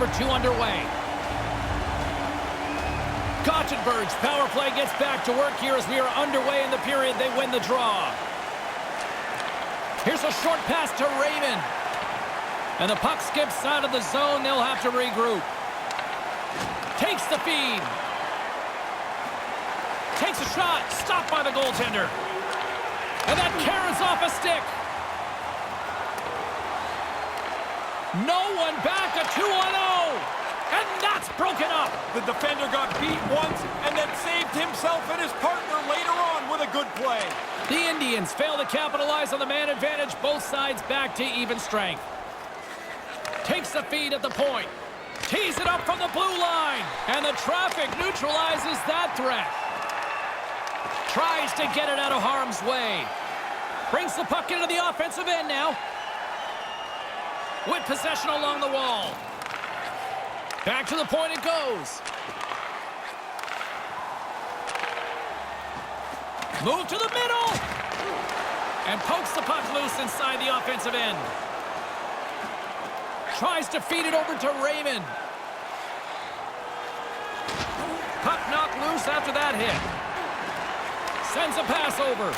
number 2 underway. Gothenburg's power play gets back to work here as we are underway in the period. They win the draw. Here's a short pass to Raymond. And the puck skips out of the zone. They'll have to regroup. Takes the feed. Takes a shot. Stopped by the goaltender. And that carries off a stick. No one back. A 2-on-0. And that's broken up. The defender got beat once and then saved himself and his partner later on with a good play. The Indians fail to capitalize on the man advantage. Both sides back to even strength. Takes the feed at the point. Tees it up from the blue line. And the traffic neutralizes that threat. Tries to get it out of harm's way. Brings the puck into the offensive end now. With possession along the wall. Back to the point it goes. Move to the middle. And pokes the puck loose inside the offensive end. Tries to feed it over to Raymond. Puck knocked loose after that hit. Sends a pass over.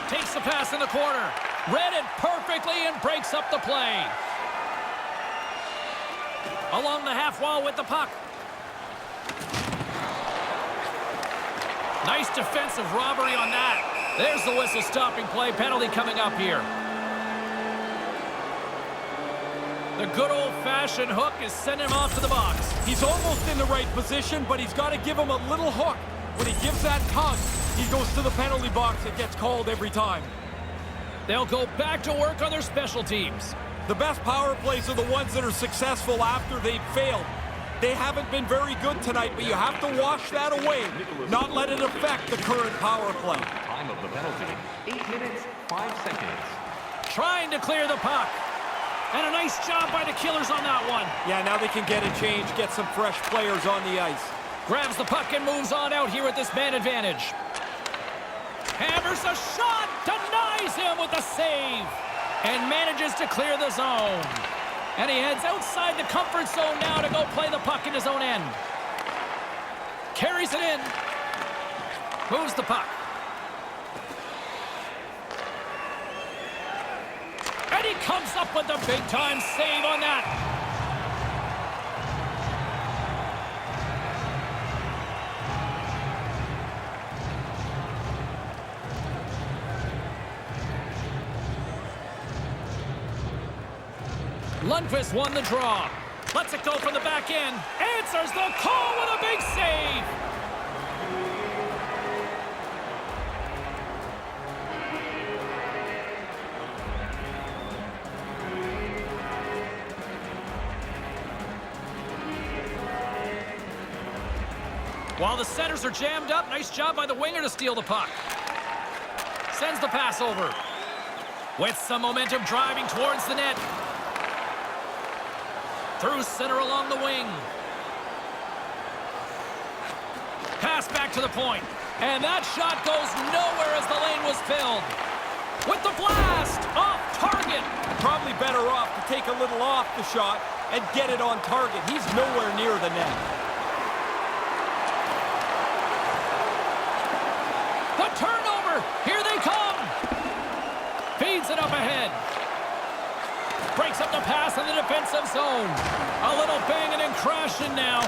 Takes the pass in the corner. Read it perfectly and breaks up the play. Along the half wall with the puck. Nice defensive robbery on that. There's the whistle stopping play. Penalty coming up here. The good old-fashioned hook is sending him off to the box. He's almost in the right position, but he's got to give him a little hook. When he gives that tug, he goes to the penalty box. It gets called every time. They'll go back to work on their special teams. The best power plays are the ones that are successful after they've failed. They haven't been very good tonight, but you have to wash that away, not let it affect the current power play. Time of the penalty, 8 minutes, 5 seconds. Trying to clear the puck. And a nice job by the Killers on that one. Yeah, now they can get a change, get some fresh players on the ice. Grabs the puck and moves on out here with this man advantage. Hammers a shot, denies him with a save. And manages to clear the zone. And he heads outside the comfort zone now to go play the puck in his own end. Carries it in. Moves the puck. And he comes up with a big-time save on that. Lundqvist won the draw. Lets it go from the back end. Answers the call with a big save. While the centers are jammed up, nice job by the winger to steal the puck. Sends the pass over. With some momentum driving towards the net. Through center along the wing. Pass back to the point. And that shot goes nowhere as the lane was filled. With the blast, off target. Probably better off to take a little off the shot and get it on target. He's nowhere near the net. The turnover. Here they come. Feeds it up ahead. Breaks up the pass in the defensive zone. A little banging and crashing now.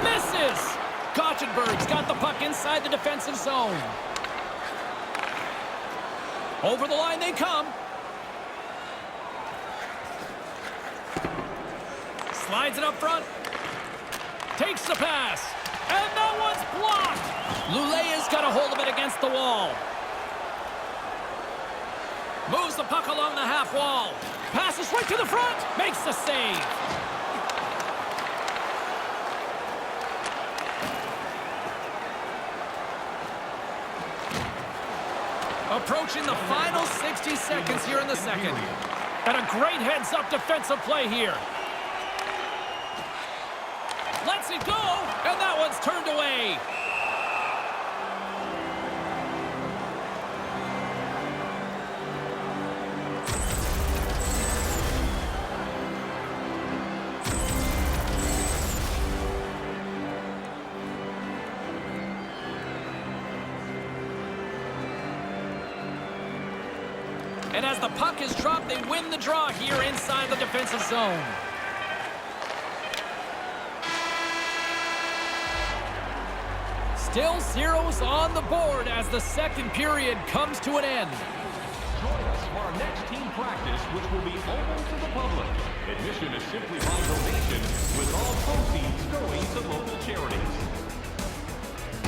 Misses. Gothenburg's got the puck inside the defensive zone. Over the line they come. Slides it up front. Takes the pass. And that one's blocked. Luleå's got a hold of it against the wall. Moves the puck along the half wall. Passes right to the front. Makes the save. Approaching the final 60 seconds here in the second. And a great heads-up defensive play here. Lets it go, and that one's turned away. And as the puck is dropped, they win the draw here inside the defensive zone. Still zeros on the board as the second period comes to an end. Join us for our next team practice, which will be open to the public. Admission is simply by donation, with all proceeds going to local charities.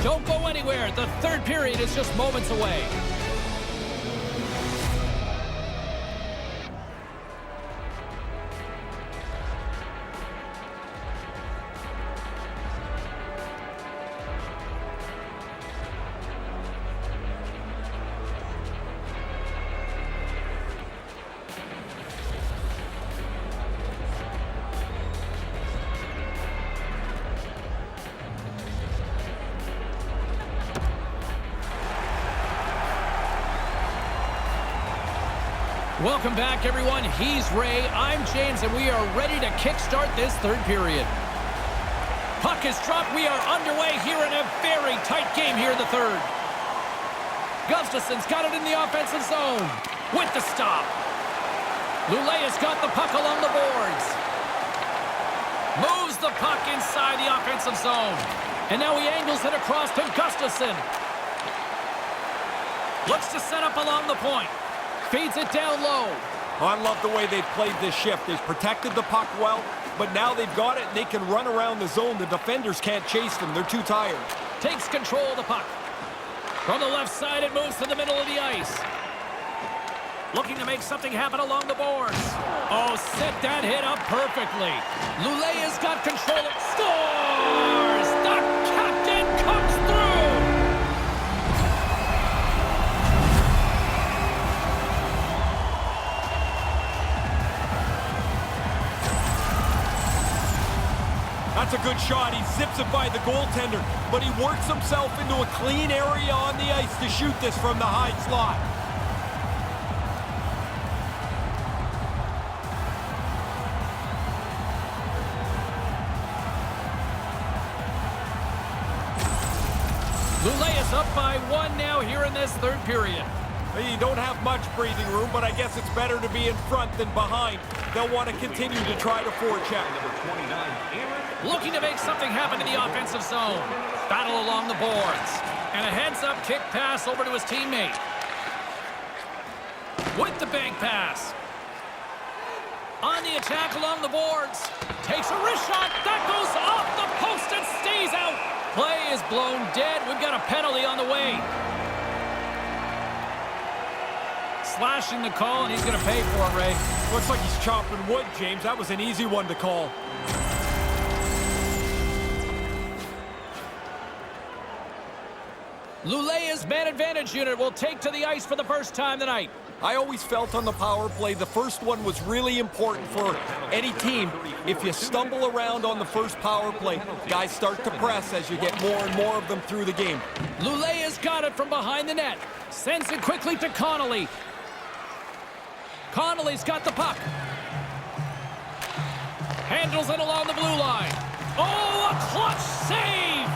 Don't go anywhere. The third period is just moments away. Welcome back, everyone. He's Ray, I'm James, and we are ready to kickstart this third period. Puck is dropped. We are underway here in a very tight game here in the third. Gustafson's got it in the offensive zone with the stop. Luleå's got the puck along the boards. Moves the puck inside the offensive zone. And now he angles it across to Gustafson. Looks to set up along the point. Feeds it down low. I love the way they've played this shift. They've protected the puck well, but now they've got it and they can run around the zone. The defenders can't chase them. They're too tired. Takes control of the puck. From the left side, it moves to the middle of the ice. Looking to make something happen along the boards. Oh, set that hit up perfectly. Luleå's got control. Scores! The captain comes through! That's a good shot. He zips it by the goaltender, but he works himself into a clean area on the ice to shoot this from the high slot. Luleå's up by one now here in this third period. You don't have much breathing room, but I guess it's better to be in front than behind. They'll want to continue to try to forecheck. Looking to make something happen in the offensive zone. Battle along the boards. And a heads-up kick pass over to his teammate. With the bank pass. On the attack along the boards. Takes a wrist shot. That goes off the post and stays out. Play is blown dead. We've got a penalty on the way. Slashing the call, and he's going to pay for it, Ray. Looks like he's chopping wood, James. That was an easy one to call. Luleå's man advantage unit will take to the ice for the first time tonight. I always felt on the power play the first one was really important for any team. If you stumble around on the first power play, guys start to press as you get more and more of them through the game. Luleå's got it from behind the net. Sends it quickly to Connolly. Connolly's got the puck. Handles it along the blue line. Oh, a clutch save!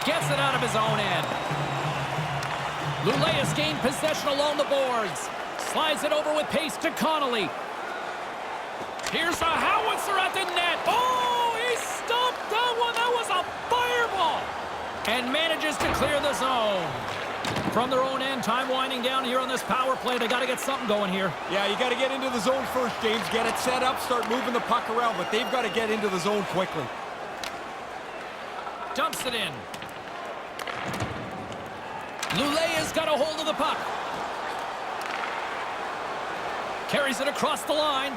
Gets it out of his own end. Luleå's gained possession along the boards. Slides it over with pace to Connolly. Here's a howitzer at the net. Oh, he stopped that one. That was a fireball. And manages to clear the zone. From their own end, time winding down here on this power play. They got to get something going here. Yeah, you got to get into the zone first, James. Get it set up, start moving the puck around, but they've got to get into the zone quickly. Dumps it in. Luleå's got a hold of the puck. Carries it across the line.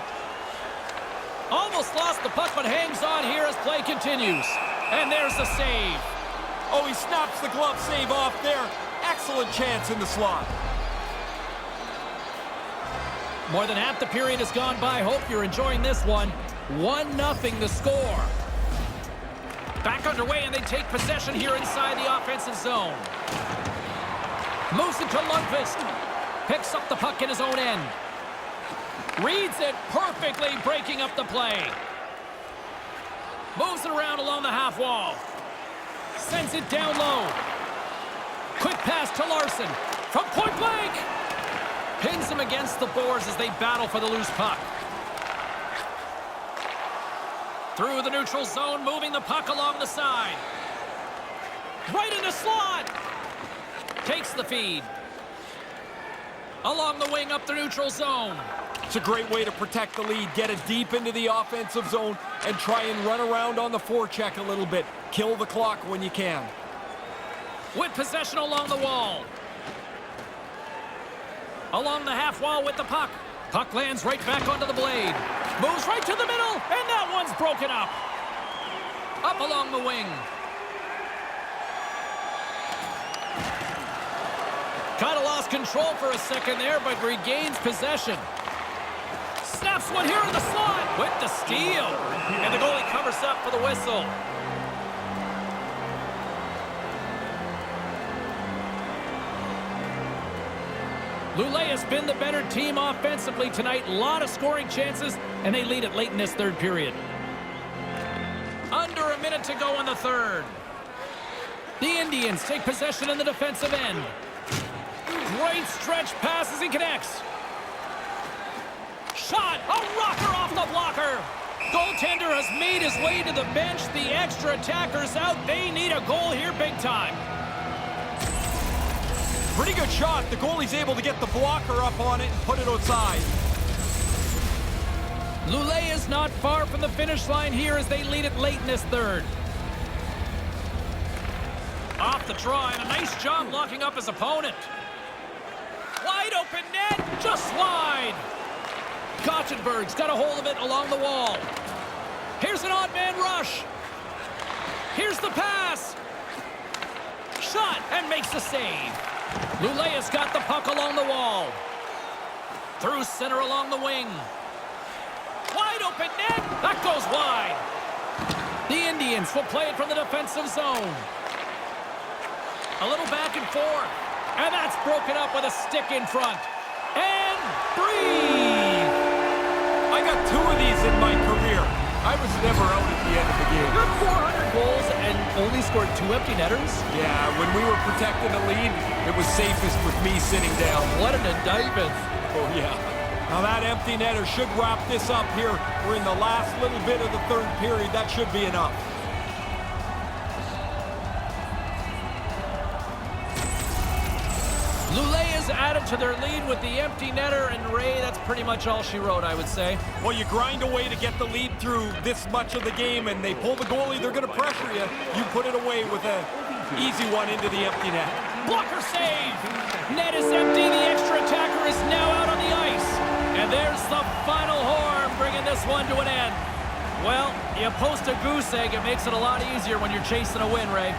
Almost lost the puck, but hangs on here as play continues. And there's the save. Oh, he snaps the glove save off there. Excellent chance in the slot. More than half the period has gone by. Hope you're enjoying this one. 1-0 the score. Back underway, and they take possession here inside the offensive zone. Moves it to Lundqvist. Picks up the puck in his own end. Reads it perfectly, breaking up the play. Moves it around along the half wall. Sends it down low. Quick pass to Larson. From point blank. Pins him against the boards as they battle for the loose puck. Through the neutral zone, moving the puck along the side. Right in the slot. Takes the feed. Along the wing up the neutral zone. It's a great way to protect the lead. Get it deep into the offensive zone and try and run around on the forecheck a little bit. Kill the clock when you can. With possession along the wall. Along the half wall with the puck. Puck lands right back onto the blade. Moves right to the middle, and that one's broken up. Up along the wing. Kind of lost control for a second there, but regains possession. Snaps one here in the slot with the steal. And the goalie covers up for the whistle. Luleå has been the better team offensively tonight. A lot of scoring chances, and they lead it late in this third period. Under a minute to go in the third. The Indians take possession in the defensive end. Great stretch pass as he connects. Shot, a rocker off the blocker. Goaltender has made his way to the bench. The extra attacker's out. They need a goal here big time. Pretty good shot. The goalie's able to get the blocker up on it and put it outside. Luleå is not far from the finish line here as they lead it late in this third. Off the draw, and a nice job locking up his opponent. Wide open net, just wide. Gothenburg's got a hold of it along the wall. Here's an odd man rush. Here's the pass. Shot, and makes the save. Luleå's got the puck along the wall. Through center along the wing. Wide open net, that goes wide. The Indians will play it from the defensive zone. A little back and forth. And that's broken up with a stick in front. And breathe! I got 2 of these in my career. I was never out at the end of the game. You're 400 goals and only scored 2 empty netters? Yeah, when we were protecting the lead, it was safest with me sitting down. What an indictment. Oh, yeah. Now that empty netter should wrap this up here. We're in the last little bit of the third period. That should be enough. Luleå is added to their lead with the empty netter, and Ray, that's pretty much all she wrote, I would say. Well, you grind away to get the lead through this much of the game, and they pull the goalie, they're going to pressure you. You put it away with an easy one into the empty net. Blocker save! Net is empty, the extra attacker is now out on the ice. And there's the final horn, bringing this one to an end. Well, you post a goose egg, it makes it a lot easier when you're chasing a win, Ray.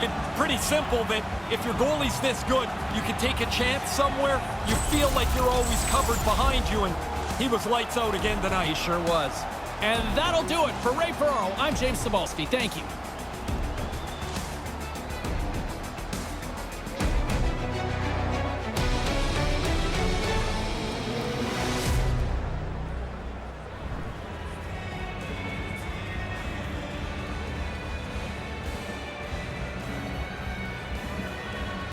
It's pretty simple that if your goalie's this good, you can take a chance somewhere. You feel like you're always covered behind you, and he was lights out again tonight. He sure was. And that'll do it for Ray Ferraro. I'm James Cybulski. Thank you.